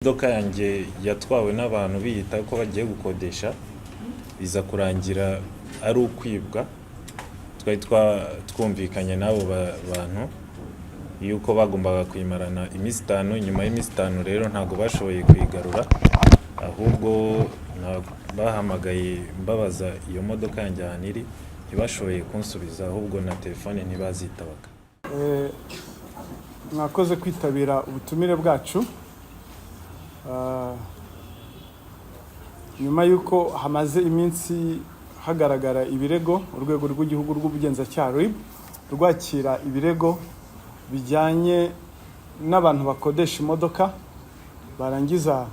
Imodoka yanjye yatwawe n'abantu biyita ko bagiye gukodesha, biza kurangira ari ukwibwa. Twari twumvikanye n'abo bantu yuko bagombaga kuyimarana iminsi 5, nyuma y'iminsi 5 rero ntago bashoboye kuyigarura, ahubwo bahamagaye mbabaza iyo modoka yanjye ahantu iri, ntibashoboye kunsubiza, ahubwo na telefone ntibazitabaga. Mwakoze kwitabira ubutumire bwacu. Nyuma yuko hamaze iminsi hagaragara ibirego, urwego rw'igihugu rw'ubugenzacyaha rwakira ibirego bijyanye n'abantu bakodesha imodoka barangiza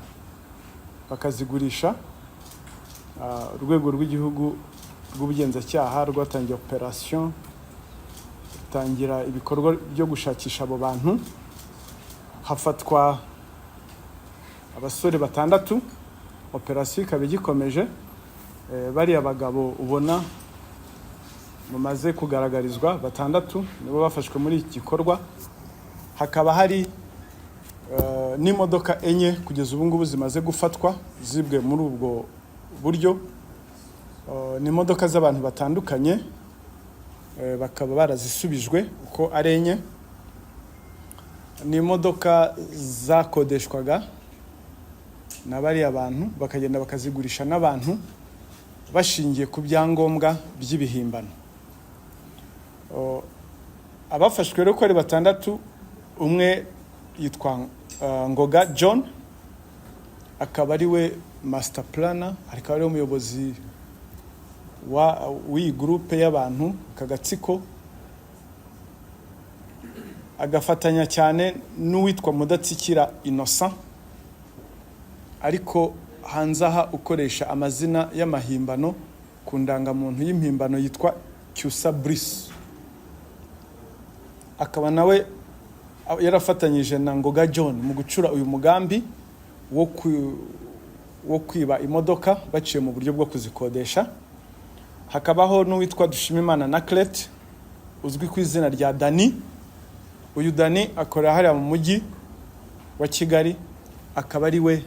bakazigurisha. Urwego rw'igihugu rw'ubugenzacyaha rwatangiye operation, rutangira ibikorwa byo gushakisha abo bantu. Hafatwa abasore 6. Operation ikaba igikomeje. Bari abagabo ubona mumaze kugaragarizwa 6 nibo bafashwe muri iki gikorwa. Hakaba hari n'imodoka enye kugeza ubu ngubu zimaze gufatwa, zibwe muri ubwo buryo. Ni imodoka z'abantu batandukanye, bakaba barazisubijwe uko ari enye. Ni imodoka zakodeshwaga n'abari abantu bakagenda bakazigurisha n'abantu bashingiye ku byangombwa by'ibihimbano. Abafashwe rero ko ari 6, umwe yitwa Ngoga John, akaba ari we master planner, akaba ari umuyobozi w'iyi groupe y'abantu, kagatsiko, agafatanya cyane n'uwitwa Mudatsikira Innocent, ariko hanze aha ukoresha amazina y'amahimbano ku ndangamuntu y'impimbano yitwa Cyusa Brice. Akaba nawe yarafatanyije na Ngoga John mu gucura uyu mugambi wo kwiba imodoka baciye mu buryo bwo kuzikodesha. Hakabaho n'uwitwa Dushimimana Naklet uzwi ku izina rya Dani. Uyu Dani akora hariya mu mujyi wa Kigali, akaba ari we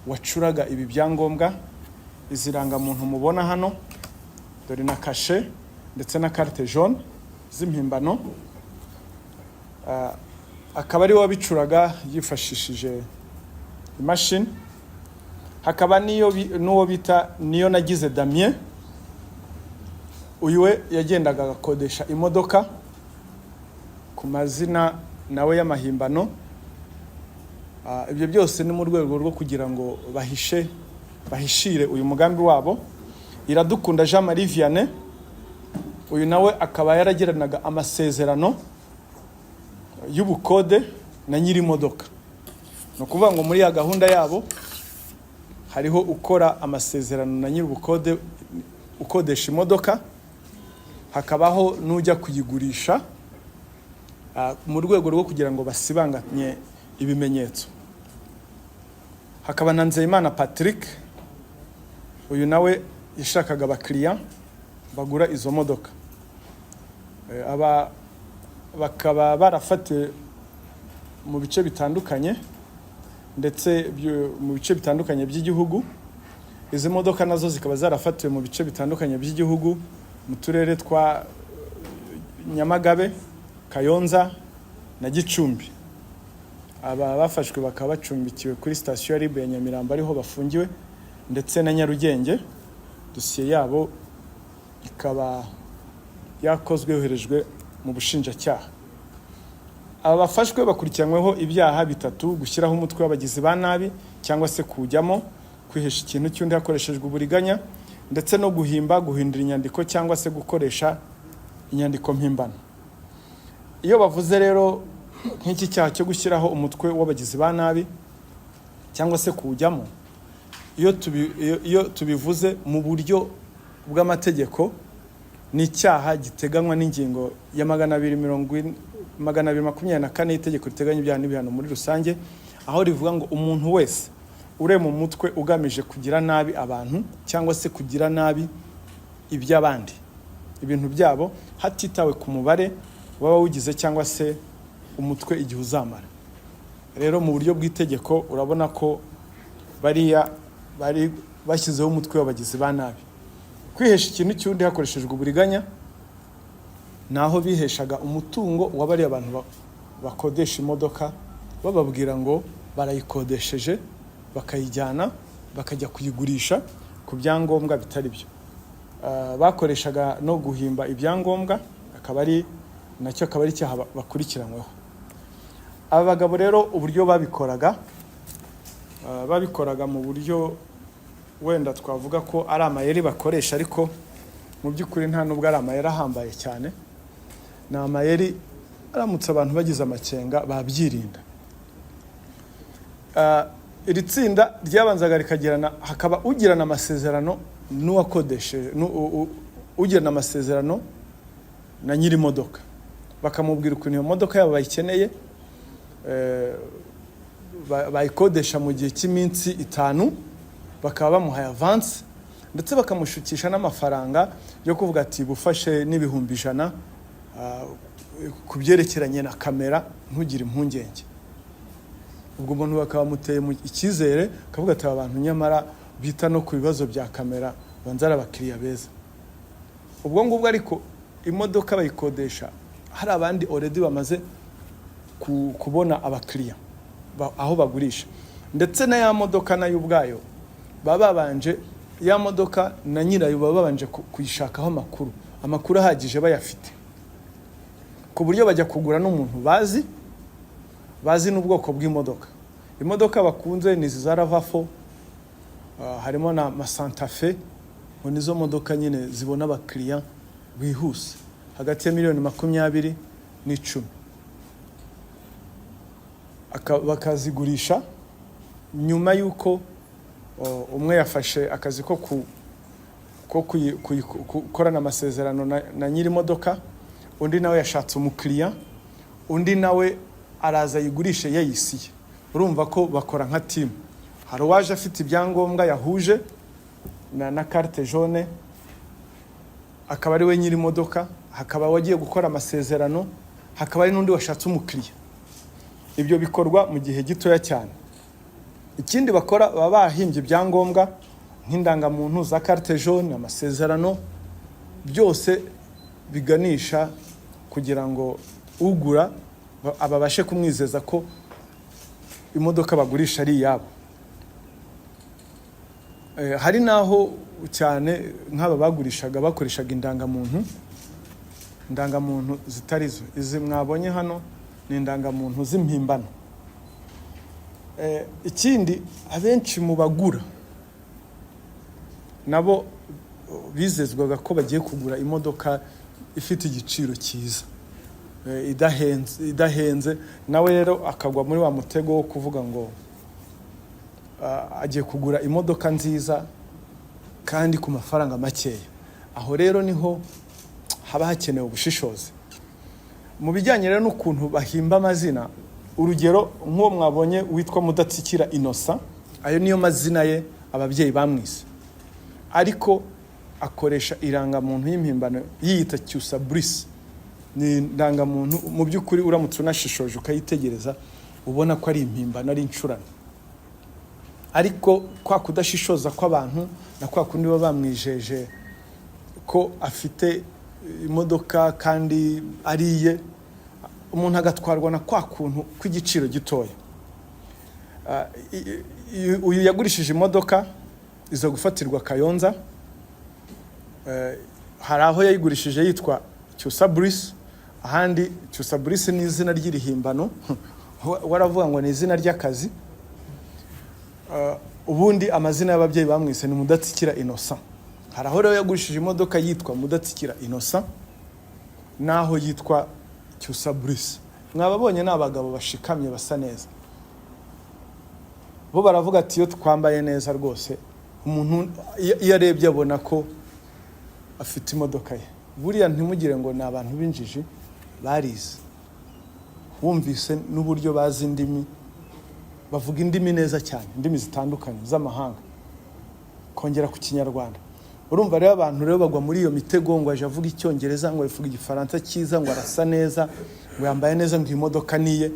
wacuraga ibi byangombwa, iziranga muntu mubona hano, dore na kashe ndetse na carte jaune z'impimbano. Akaba ari wabicuraga yifashishije imashini. Hakaba n'uwo bita niyo nagize Damien. Uyu we yagendaga agakodesha imodoka ku mazina nawe y'amahimbano. Ibyo byose ni mu rwego rwo kugira ngo bahishire uyu mugambi wabo. Iradukunda Jean Marie Vianney, uyu nawe akaba yaragiranaga amasezerano y'ubukode na nyiri imodoka. No kuvuga ngo muri ya gahunda yabo hariho ukora amasezerano na nyiri ubukode ukodesha imodoka, hakabaho n'ujya kuyigurisha mu rwego rwo kugira ngo basibanganye ibimenyetso. Hakaba na Nzeyimana Patrick, uyu nawe yashakaga abakiriya bagura izo modoka. Bakaba barafatiwe mu bice bitandukanye ndetse mu bice bitandukanye by'igihugu. Izi modoka nazo zikaba zarafatiwe mu bice bitandukanye by'igihugu, mu turere twa Nyamagabe, Kayonza na Gicumbi. Aba bafashwe bakaba bacumbikiwe kuri station ya Zibwe ya Nyamirambo ariho bafungiwe, ndetse na Nyarugenge. Dosiye yabo ikaba yakozwe yoherejwe mu bushinjacyaha. Aba bafashwe bakurikiranyweho ibyaha 3: gushyiraho umutwe w'abagizi ba nabi cyangwa se kujyamo, kwihesha ikintu cy'undi hakoreshejwe uburiganya, ndetse no guhindura inyandiko cyangwa se gukoresha inyandiko mpimbano. Iyo bavuze rero nk'iki cyaha cyo gushyiraho umutwe w'abagizi ba nabi cyangwa se kujyamo, iyo tubivuze mu buryo bw'amategeko, ni icyaha giteganywa n'ingingo ya 224 y'itegeko riteganya ibyaha n'ibihano muri rusange, aho rivuga ngo umuntu wese ure mu mutwe ugamije kugira nabi abantu cyangwa se kugira nabi iby'abandi, ibintu byabo, hatitawe ku mubare waba wugize cyangwa se umutwe igihe uzamara. rero mu buryo bw'itegeko urabona ko bariya bari bashyizeho umutwe w'abagizi ba nabi. Kwihesha ikintu cy'undi hakoreshejwe uburiganya naho biheshaga umutungo w'abariya abantu bakodesha imodoka, bababwira ngo barayikodesheje bakayijyana bakajya kuyigurisha ku byangombwa bitari byo. Bakoreshaga no guhimba ibyangombwa, akaba ari icyaha bakurikiranyweho. Aba bagabo rero uburyo babikoraga mu buryo wenda twavuga ko ari amayeri bakoresha, ariko mu by'ukuri nta nubwo ari amayeri ahambaye cyane. Ni amayeri aramutse abantu bagize amakenga babyirinda. Iri tsinda ryabanzaga rikagirana, hakaba ugirana amasezerano n'uwakodesheje, ugirana amasezerano na nyiri imodoka, bakamubwira ukuntu iyo modoka yabo bayikeneye, bayikodesha mu gihe cy'iminsi 5, bakaba bamuhaye avance, ndetse bakamushukisha n'amafaranga yo kuvuga ati bufashe n'ibihumbi 100 ku byerekeranye na kamera, ntugire impungenge. Ubwo umuntu bakaba muteye mu icyizere, akavuga ati abantu nyamara bita no ku bibazo bya kamera banzara abakiriya beza. Ubwo ngubwo ariko imodoka bayikodesha hari abandi already bamaze kubona abakiriya aho bagurisha, ndetse na ya modoka nayo ubwayo babanje, ya modoka na nyirayo babanje kuyishakaho amakuru ahagije bayafite, ku buryo bajya kugura n'umuntu bazi n'ubwoko bw'imodoka. Imodoka bakunze ni zaravafo, harimo na Santa Fe, ngo nizo modoka nyine zibona abakiriya bihuse hagati ya $20,000 n'10. Bakazigurisha nyuma y'uko umwe yafashe akazi ko gukorana amasezerano na nyiri imodoka, undi nawe yashatse umukiriya, undi nawe araza yigurishe yayisiye. Urumva ko bakora nka team. Hari uwaje afite ibyangombwa yahuje na carte jaune, akaba ari we nyiri imodoka, hakaba wagiye gukora amasezerano, hakaba ari n'undi washatse umukiriya. Ibyo bikorwa mu gihe gitoya cyane. Ikindi bakora, baba bahimbye ibyangombwa nk'indangamuntu za carte jaune, amasezerano, byose biganisha kugira ngo ugura ababashe kumwizeza ko imodoka bagurisha ari iyabo. Hari naho cyane nk'aba bagurishaga bakoreshaga indangamuntu zitarizo. Izi mwabonye hano ni indangamuntu z'impimbano. Ikindi abenshi mu bagura nabo bizezwaga ko bagiye kugura imodoka ifite igiciro cyiza, idahenze, nawe rero akagwa muri wa mutego wo kuvuga ngo agiye kugura imodoka nziza kandi ku mafaranga makeya. Aho rero niho haba hakenewe ubushishozi mu bijyanye rero n'ukuntu bahimba amazina. Urugero nk'uwo mwabonye witwa Mudatsikira Innocent, ayo niyo mazina ye ababyeyi bamwise, ariko akoresha irangamuntu y'impimbano yiyita Cyusabrisi. Ni indangamuntu mu by'ukuri uramutse unashishoje ukayitegereza ubona ko ari impimbano, ari incurano, ariko kwa kudashishoza kw'abantu na kwa kundi baba bamwijeje ko afite imodoka kandi ariye, umuntu agatwarwa na kwa kuntu kw'igiciro gitoya. Uyu yagurishije imodoka izo gufatirwa Kayonza, hari aho yayigurishije yitwa Cyusabrisi, ahandi Cyusabrisi ni izina ry'irihimbano, waravuga ngo ni izina ry'akazi. Ubundi amazina y'ababyeyi bamwise ni Mudatsikira Innocent. Hari aho rero yagurishije imodoka yitwa Mudatsikira Innocent, naho yitwa Cyusabrisi. Mwababonye ni abagabo bashikamye basa neza, bo baravuga ati iyo twambaye neza rwose umuntu iyo arebye abona ko afite imodoka ye. Buriya ntimugire ngo ni abantu b'injiji, barize, bumvise n'uburyo bazi indimi, bavuga indimi neza cyane, indimi zitandukanye z'amahanga kongera ku Kinyarwanda. Urumva rero abantu rero bagwa muri iyo mitego, ngo aje avuga Icyongereza, ngo avuga Igifaransa cyiza, ngo arasa neza, ngo yambaye neza, ngo imodoka niye.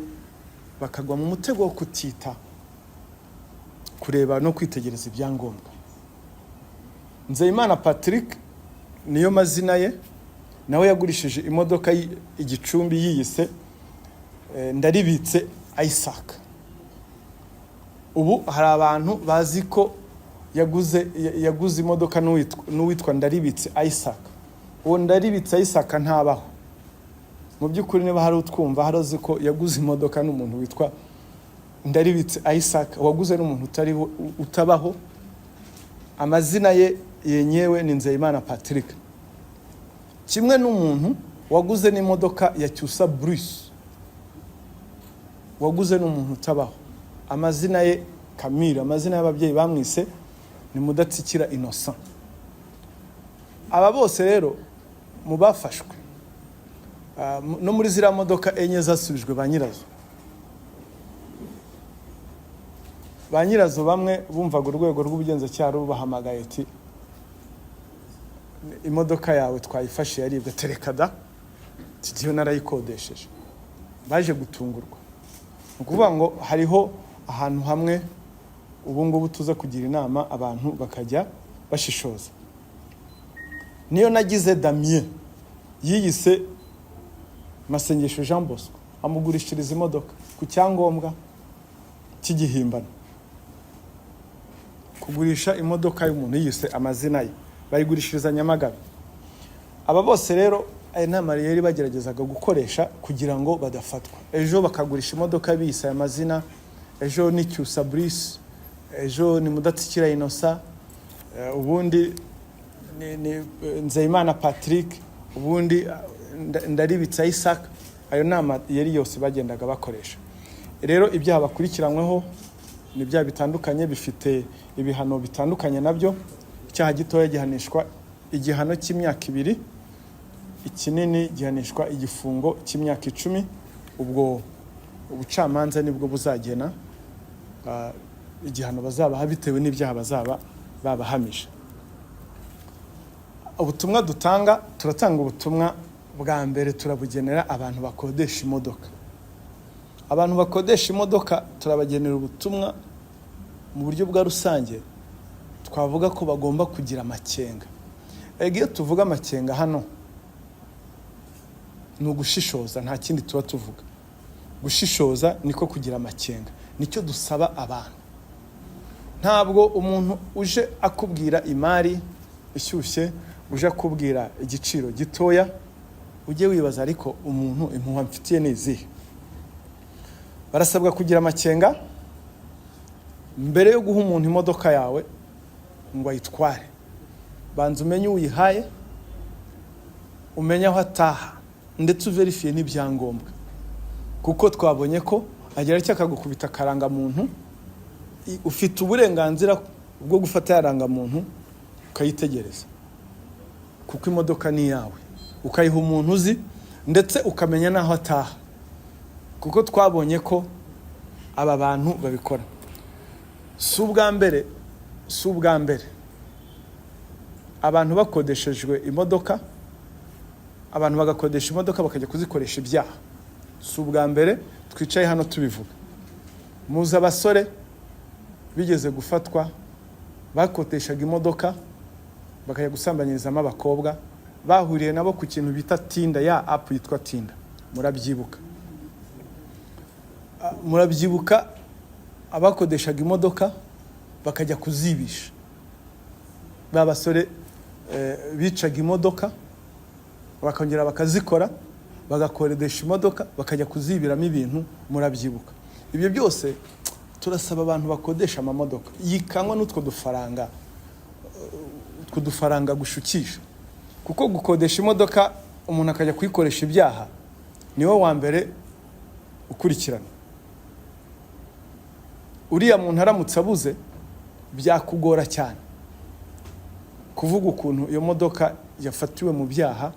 bakagwa mu mutego wo kutita kureba no kwitegereza ibyangombwa. Nzeyimana Patrick niyo mazina ye, nawe yagurishije imodoka igicumbi yiyise Ndaribitse Isaac. Ubu hari abantu bazi ko yaguze imodoka n'uwitwa Ndaribitse Isaac. Uwo Ndaribitse Isaac ntabaho. Mu by'ukuri niba hari utwumva harozi ko yaguze imodoka n'umuntu witwa Ndaribitse Isaac, waguze n'umuntu utabaho. Amazina ye yenyewe ni Nzeyimana Patrick. Kimwe n'umuntu waguze n'imodoka ya Cyusa Bruce, waguze n'umuntu utabaho. Amazina ye Camille, amazina y'ababyeyi bamwise ni Mudatsikira Innocent. Aba bose rero mu bafashwe no muri ziriya modoka enye zasubijwe ba nyirazo. Ba nyirazo bamwe bumvaga urwego rw'ubugenzacyaha rubahamagaye ati imodoka yawe twayifashe yaribwe, terekada kigiye narayikodesheje. Baje gutungurwa. Ukuvuga ngo hariho ahantu hamwe ubu ngubu tuza kugira inama abantu bakajya bashishoza. Niyo nagize Damien yiyise Masengesho Jean Bosco amugurishiriza imodoka ku cyangombwa cy'igihimbano. Kugurisha imodoka y'umuntu yiyise amazina ye, bayigurishiriza Nyamagabe. Aba bose rero aya ni Amayeri bageragezaga gukoresha kugira ngo badafatwa. Ejo bakagurisha imodoka biyise amazina, ejo ni Cyusa Bruce, ejo ni Mudatsikira Innocent, ubundi ni Nzeyimana Patrick, ubundi Ndaribitse Isaac. Ayo nama yari yose bagendaga bakoresha. Rero ibyaha bakurikiranyweho ni byaha bitandukanye, bifite ibihano bitandukanye nabyo. Icyaha gitoya gihanishwa igihano cy'imyaka 2, ikinini gihanishwa igifungo cy'imyaka 10. Ubwo ubucamanza nibwo buzagena igihano bazabaha bitewe n'ibyaha bazaba babahamije. Ubutumwa turatanga ubutumwa bwa mbere turabugenera abantu bakodesha imodoka. Abantu bakodesha imodoka turabagenera ubutumwa mu buryo bwa rusange. Twavuga ko bagomba kugira amakenga. Iyo tuvuga amakenga hano ni ugushishoza, nta kindi tuba tuvuga. Gushishoza niko kugira amakenga, nicyo dusaba abantu. Ntabwo umuntu uje akubwira imari ishyushye, uje akubwira igiciro gitoya, ujye wibaza ariko umuntu impuha mfitiye n'izihe. Barasabwa kugira amakenga mbere yo guha umuntu imodoka yawe ngo ayitware. Banza umenye uyihaye, umenye aho ataha, ndetse uverifiye n'ibyangombwa. Kuko twabonye ko agera cyakagukubita karanga muntu, ufite uburenganzira bwo gufata yaranga muntu ukayitegereza. Kuko imodoka ni yawe, ukayiha umuntu uzi, ndetse ukamenya naho ataha. Kuko twabonye ko aba bantu babikora. Si ubwa mbere abantu bakodeshejwe imodoka, abantu bagakodesha imodoka bakajya kuzikoresha ibyaha. Si ubwa mbere twicaye hano tubivuga. Muzi abasore bigeze gufatwa bakodeshaga imodoka bakajya gusambanyirizamo abakobwa, bahuriye nabo ku kintu bita Tinda, ya app yitwa Tinda. Murabyibuka abakodeshaga imodoka bakajya kuzibisha. Ba basore bicaga imodoka bakongera bakazikora, bagakoresha imodoka bakajya kuzibiramo ibintu. Murabyibuka ibyo byose. Turasaba abantu bakodesha amamodoka yikanywa n'utwo dufaranga gushukisha. Kuko gukodesha imodoka umuntu akajya kuyikoresha ibyaha niwe wa mbere ukurikirana. Uriya muntu aramutse abuze byakugora cyane kuvuga ukuntu iyo modoka yafatiwe mu byaha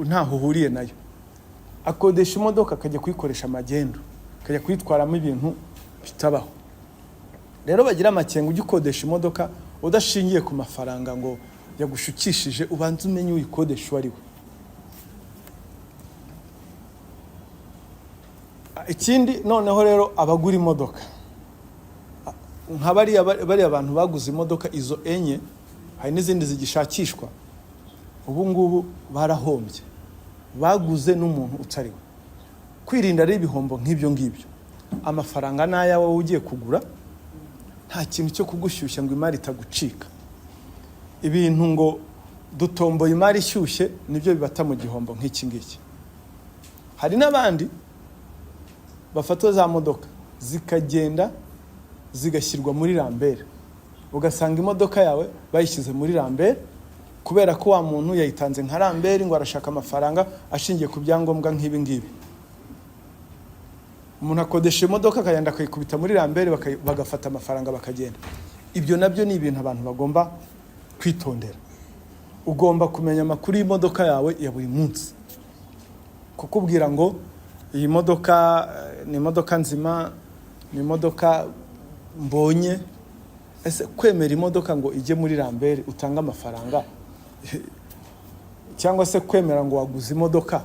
ntaho uhuriye nayo. Akodesha imodoka akajya kuyikoresha amagendo, akajya kuyitwaramo ibintu bitabaho. Rero bagira amakenga ujye ukodesha imodoka udashingiye ku mafaranga ngo yagushukishije, ubanze umenye uyikodesha uwo ari we. ikindi noneho rero abagura imodoka nka bari abantu baguze imodoka izo enye, hari n'izindi zigishakishwa, ubu ngubu barahombye, baguze n'umuntu utariwe. Kwirinda rero ibihombo nk'ibyo ngibyo, amafaranga n'ayawe ugiye kugura, nta kintu cyo kugushyushya ngo imari itagucika. Ibintu ngo dutomboye imari ishyushye nibyo bibata mu gihombo nk'iki ngiki. Hari n'abandi bafata za modoka zikagenda zigashyirwa muri rambere, ugasanga imodoka yawe bayishyize muri rambere kubera ko wa muntu yayitanze nka rambere ngo arashaka amafaranga ashingiye ku byangombwa nk'ibi ngibi. Umuntu akodesha imodoka akagenda akayikubita muri rambere bagafata amafaranga bakagenda. Ibyo nabyo ni ibintu abantu bagomba kwitondera. Ugomba kumenya amakuru y'imodoka yawe ya buri munsi, kukubwira ngo iyi modoka ni imodoka nzima, ni imodoka mbonye. Ese kwemera imodoka ngo ijye muri rambere utanga amafaranga, cyangwa se kwemera ngo waguze imodoka,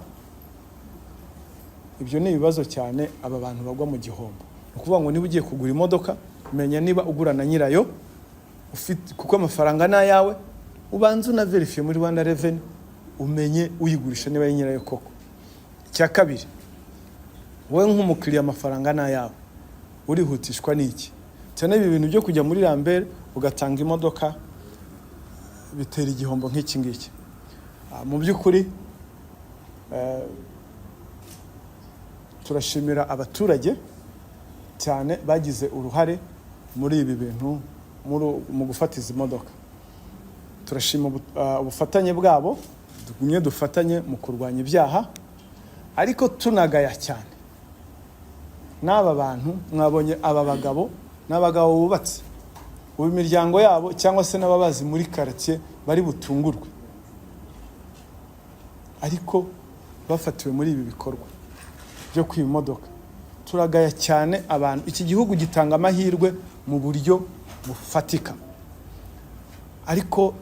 ibyo ni ibibazo cyane aba bantu bagwa mu gihombo. Ukuvuga ngo niba ugiye kugura imodoka, menya niba ugura na nyirayo ufite, kuko amafaranga n'ayawe, ubanze una verify muri Rwanda Revenue umenye uyigurisha niba nyirayo koko. Icya kabiri, wowe nk'umukiriya amafaranga n'ayawe urihutishwa n'iki? Cyane ibi bintu byo kujya muri rambere ugatanga imodoka bitera igihombo nk'iki ngiki. Mu by'ukuri turashimira abaturage cyane bagize uruhare muri ibi bintu mu gufata izi modoka. Turashima ubufatanye bwabo, tugumye dufatanye mu kurwanya ibyaha, ariko tunagaya cyane n'aba bantu. Mwabonye aba bagabo n'abagabo bubatse, ubu imiryango yabo cyangwa se n'ababazi muri quartier bari butungurwe, ariko bafatiwe muri ibi bikorwa byo kwiba imodoka. Turagaya cyane abantu. Iki gihugu gitanga amahirwe mu buryo bufatika, ariko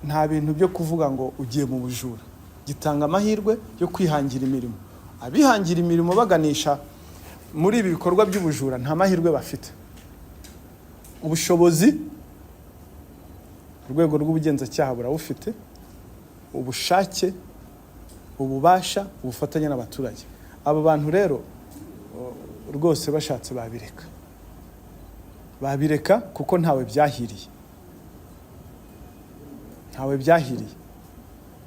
nta bintu byo kuvuga ngo ugiye mu bujura. Gitanga amahirwe yo kwihangira imirimo. Abihangira imirimo baganisha muri ibi bikorwa by'ubujura nta mahirwe bafite. Ubushobozi urwego rw'ubugenzacyaha burabufite, ubushake, ububasha, ubufatanye n'abaturage. Abo bantu rero rwose bashatse babireka kuko ntawe byahiriye,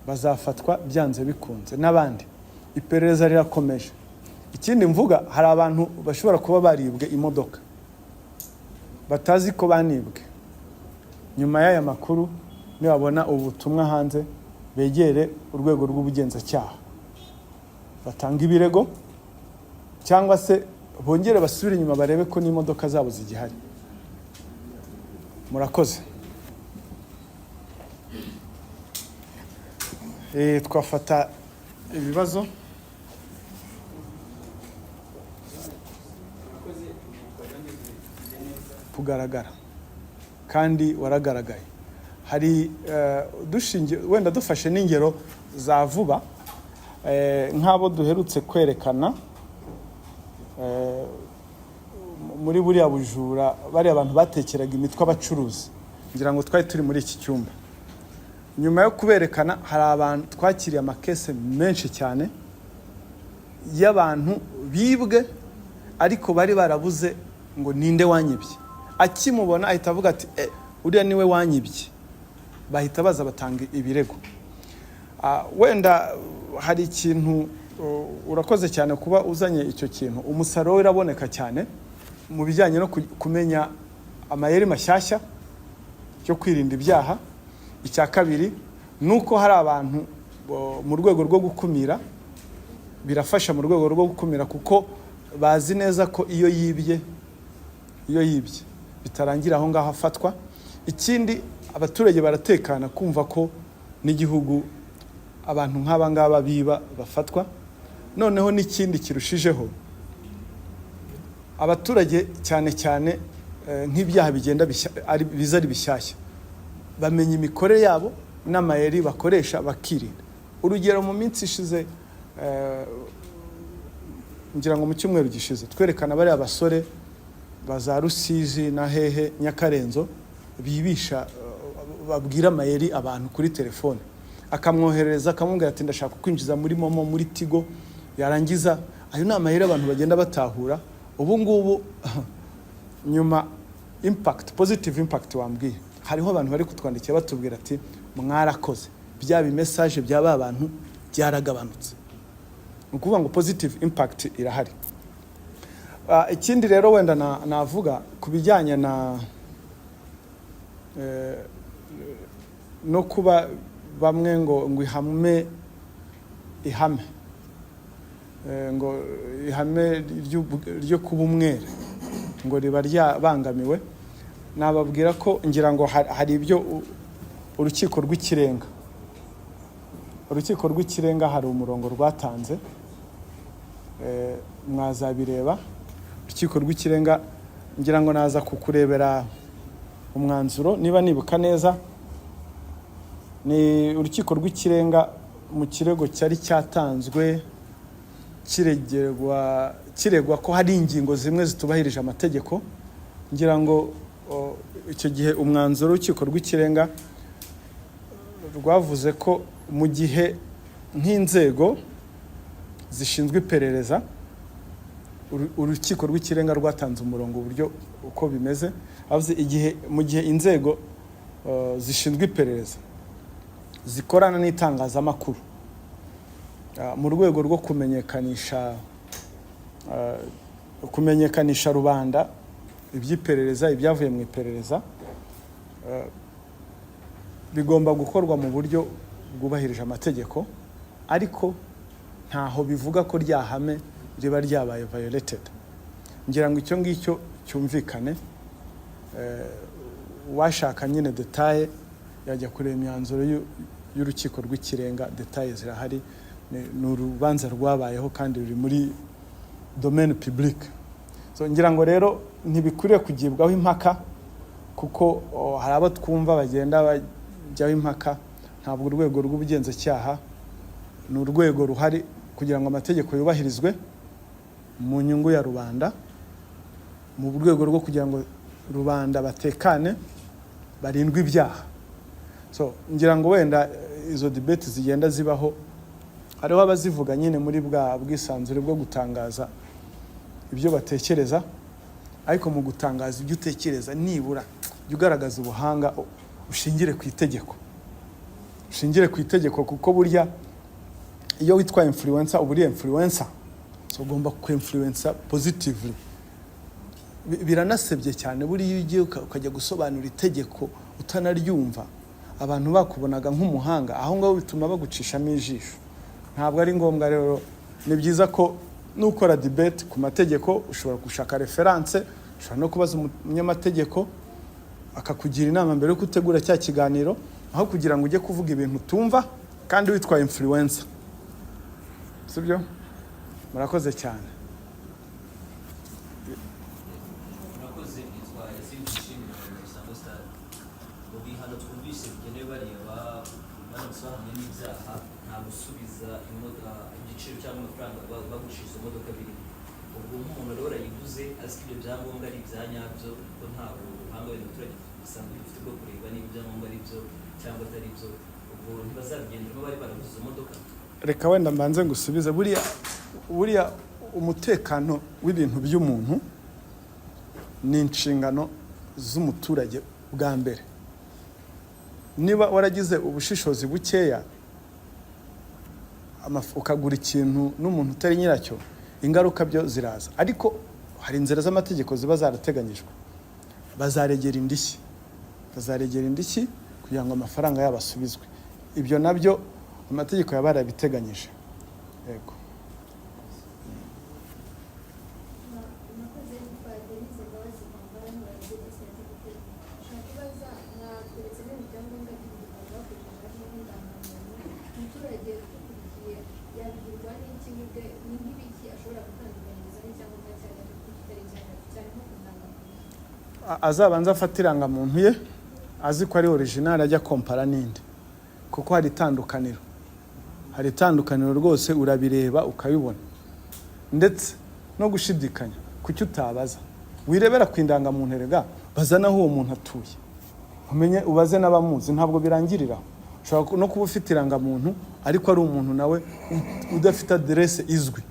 bazafatwa byanze bikunze. N'abandi iperereza rirakomeje. Ikindi mvuga, hari abantu bashobora kuba baribwe imodoka batazi ko banibwe. Nyuma y'aya makuru nibabona ubutumwa hanze, begere urwego rw'ubugenzacyaha batanga ibirego, cyangwa se bongere basubire inyuma barebe ko n'imodoka zabo zigihari. Murakoze. Twafata ibibazo. Kugaragara kandi waragaragaye. Hari dushingiye wenda dufashe n'ingero za vuba, nk'abo duherutse kwerekana muri buriya bujura, bari abantu batekeraga imitwe abacuruzi. Ngira ngo twari turi muri iki cyumba. Nyuma yo kuberekana, hari abantu twakiriye amakese menshi cyane y'abantu bibwe, ariko bari barabuze ngo ninde wanyibye. Akimubona ahita avuga ati uriya niwe wanyibye, bahita baza batanga ibirego. Wenda hari ikintu, urakoze cyane kuba uzanye icyo kintu. Umusaruro uraboneka cyane mu bijyanye no kumenya amayeri mashyashya yo kwirinda ibyaha. Icya kabiri nuko hari abantu mu rwego rwo gukumira, birafasha mu rwego rwo gukumira, kuko bazi neza ko iyo yibye bitarangira aho ngaho afatwa. Ikindi, abaturage baratekana kumva ko n'igihugu abantu nk'aba ngaba biba bafatwa. Noneho n'ikindi kirushijeho, abaturage cyane cyane nk'ibyaha bigenda biza ari bishyashya, bamenya imikorere yabo n'amayeri bakoresha bakirinda. Urugero, mu minsi ishize ngira ngo mu cyumweru gishize twerekana bari abasore baza Rusizi na hehe Nyakarenzo bibisha babwira Amayeri abantu kuri telefone, akamwohereza akamubwira ati ndashaka kwinjiza muri momo muri Tigo, yarangiza ayo ni Amayeri abantu bagenda batahura. Ubu ngubu nyuma positive impact wambwiye, hariho abantu bari kutwandikira batubwira ati mwarakoze, bya message byaba abantu byaragabanutse. Ukuvuga ngo positive impact irahari. Ikindi rero wenda navuga kubijyanye na no kuba bamwe ngo ihame ngo ihame ryo kuba umwere ngo riba ryabangamiwe. Nababwira ko ngira ngo hari ibyo urukiko rw'ikirenga hari umurongo rwatanze, mwazabireba. Urukiko rw'ikirenga ngira ngo naza kukurebera umwanzuro niba nibuka neza. Ni urukiko rw'ikirenga mu kirego cyari cyatanzwe kiregwa ko hari ingingo zimwe zitubahirije amategeko. Ngira ngo icyo gihe umwanzuro w'urukiko rw'ikirenga rwavuze ko mu gihe nk'inzego zishinzwe iperereza, urukiko rw'ikirenga rwatanze umurongo uburyo uko bimeze. Avuze mu gihe inzego zishinzwe iperereza zikorana n'itangazamakuru mu rwego rwo kumenyekanisha rubanda iby'iperereza, ibyavuye mu iperereza, bigomba gukorwa mu buryo bwubahirije amategeko, ariko ntaho bivuga ko ryahame riba ryabaye violated. Ngira ngo icyo ngicyo cyumvikane. Washaka nyine detaye yajya kureba imyanzuro y'urukiko rw'ikirenga, detaye zirahari. Ni urubanza rwabayeho kandi ruri muri domaine publique. So ngira ngo rero ntibikuriye kugibwaho impaka, kuko hari abo twumva bagenda bajyaho impaka. Ntabwo urwego rw'ubugenzacyaha ni urwego ruhari kugira ngo amategeko yubahirizwe mu nyungu ya rubanda, mu rwego rwo kugira ngo rubanda batekane, barindwe ibyaha. So ngira ngo wenda izo debate zigenda zibaho, hariho abazivuga nyine muri bwa bwisanzure bwo gutangaza ibyo batekereza, ariko mu gutangaza ibyo utekereza nibura ugaragaza ubuhanga, ushingire ku itegeko, kuko burya iyo witwa influencer uba uri influencer, so ugomba ku-influencer positively. Biranasebye cyane buriya iyo ugiye ukajya gusobanura itegeko utanaryumva, abantu bakubonaga nk'umuhanga, aho ngaho bituma bagucishamo ijisho. Ntabwo ari ngombwa. Rero ni byiza ko nukora debate ku mategeko ushobora gushaka reference, ushobora no kubaza umunyamategeko akakugira inama mbere yo gutegura cya kiganiro, aho kugira ngo ujye kuvuga ibintu utumva kandi witwa influencer. Sibyo? Murakoze cyane. Murakoze. Nitwa Zibwe mu bihano twumvise bigenewe bareba banasobanuye n'ibyaha, nta gusubiza igiciro cyangwa amafaranga bagushije izo modoka biri. Ubwo umuntu rero yiguze azi ko ibyo byangombwa ari ibya nyabyo, ko nta buhanga w'umuturage bisanzwe bifite bwo kureba niba ibyangombwa ari byo cyangwa atari byo. Ubwo ntibazabigenderamo bari baraguze izo modoka. Reka wenda mbanze ngusubize. Buriya umutekano w'ibintu by'umuntu ni inshingano z'umuturage bwa mbere. Niba waragize ubushishozi bukeya ukagura ikintu n'umuntu utari nyiracyo, ingaruka byo ziraza. Ariko hari inzira z'amategeko ziba zarateganyijwe. Bazaregera indishyi kugira ngo amafaranga yabo asubizwe. Ibyo nabyo amategeko yaba yarabiteganyije. Yego. Azabanza afata irangamuntu ye, azi ko ari original, ajya kompara n'indi, kuko hari itandukaniro rwose, urabireba ukabibona. ndetse no gushidikanya kuki utabaza wirebera ku indangamuntu erega baza naho uwo muntu atuye umenye ubaze n'abamuzi ntabwo birangirira ushobora no kuba ufite irangamuntu ariko ari umuntu nawe udafite adresse izwi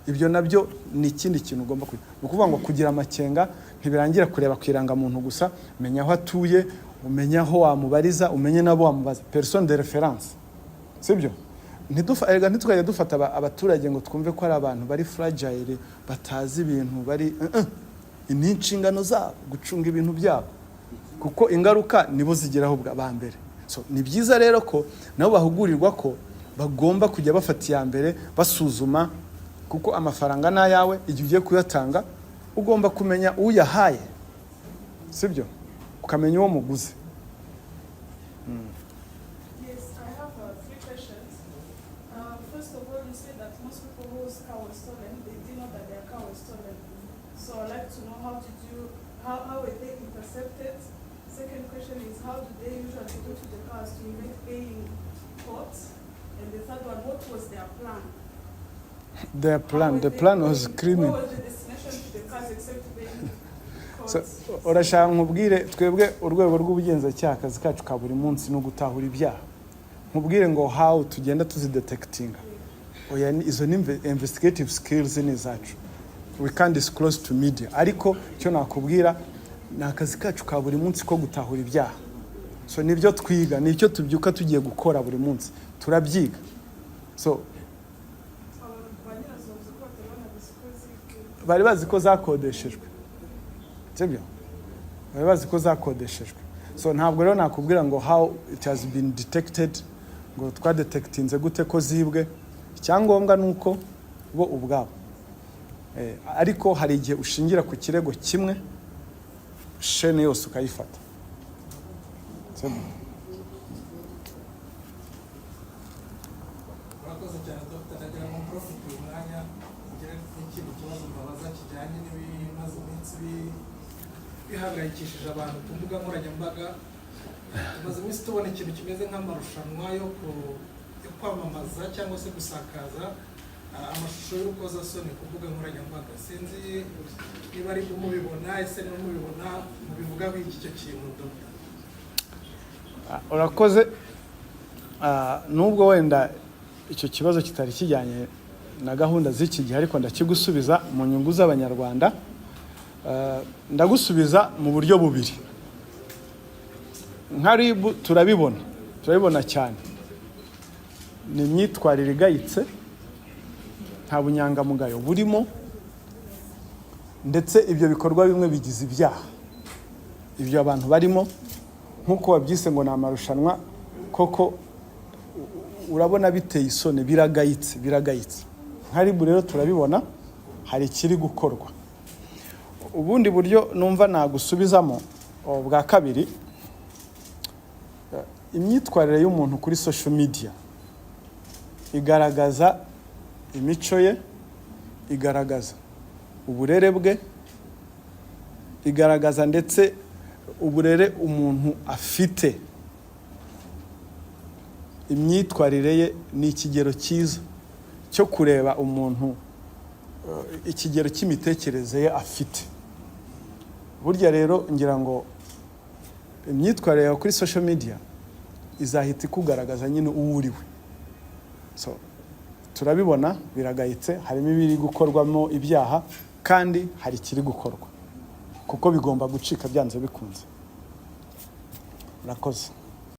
ibyo nabyo ni ikindi kintu ugomba kugira ukuvuga ngo kugira amakenga ntibirangira kureba ku irangamuntu gusa menya aho atuye umenya aho wamubariza umenye nabo wamubaza personne de référence sibyo ntitwajya dufata abaturage ngo twumve ko ari abantu bari fragile batazi ibintu bari inshingano zabo gucunga ibintu byabo kuko ingaruka nibo zigeraho bwa mbere so ni byiza rero ko nabo bahugurirwa ko bagomba kujya bafata iya mbere basuzuma kuko amafaranga n'ayawe igihe ugiye kuyatanga ugomba kumenya uyahaye sibyo ukamenya uwo muguzi. How were they intercepted? Second question is how do they usually go to the cars to make paying courts? And the third one, what was their plan? The plan was criminal. What was the destination to the cars except paying courts? So urashaka nkubwire twebwe urwego rw'ubugenzacyaha akazi kacu ka buri munsi no gutahura ibyaha nkubwire ngo how tugenda tuzidetectinga oya izo ni investigative skills ni zacu we can't disclose to media ariko cyo nakubwira ni akazi kacu ka buri munsi ko gutahura ibyaha so nibyo twiga nicyo tubyuka tugiye gukora buri munsi turabyiga so bari bazi ko zakodeshejwe sibyo bari bazi ko zakodeshejwe so ntabwo rero nakubwira ngo how it has been detected ngo twadetectinze gute ko zibwe icyangombwa nuko bo ubwabo ariko hari igihe ushingira ku kirego kimwe shene yose ukayifata urakoze cyane Dr. Ndagira ngo profit uyu mwanya ugere n'ikindi kibazo mbabaza kijyanye n'ibimaze iminsi bihangayikishije abantu ku mbuga nkoranyambaga tumaze iminsi tubona ikintu kimeze nk'amarushanwa yo kwamamaza cyangwa se gusakaza amashusho y'urukozasoni ku mbuga nkoranyambaga sinzi niba ari mubibona ese niba mubibona mubivuga b'iki cyo kintu Dr. urakoze nubwo wenda icyo kibazo kitari kijyanye na gahunda z'iki gihe ariko ndakigusubiza mu nyungu z'abanyarwanda ndagusubiza mu buryo bubiri nka RIB turabibona cyane ni imyitwarire igayitse nta bunyangamugayo burimo ndetse ibyo bikorwa bimwe bigize ibyaha ibyo abantu barimo nk'uko wabyise ngo ni amarushanwa koko urabona biteye isoni biragayitse nka RIB rero turabibona hari ikiri gukorwa ubundi buryo numva nagusubizamo bwa kabiri imyitwarire y'umuntu kuri social media igaragaza imico ye igaragaza uburere bwe igaragaza ndetse uburere umuntu afite imyitwarire ye ni ikigero cyiza cyo kureba umuntu ikigero cy'imitekerereze ye afite burya rero ngira ngo imyitwarire kuri social media izahita ikugaragaza nyine uwo uriwe so turabibona biragayitse harimo ibiri gukorwamo ibyaha kandi hari ikiri gukorwa kuko bigomba gucika byanze bikunze. Murakoze.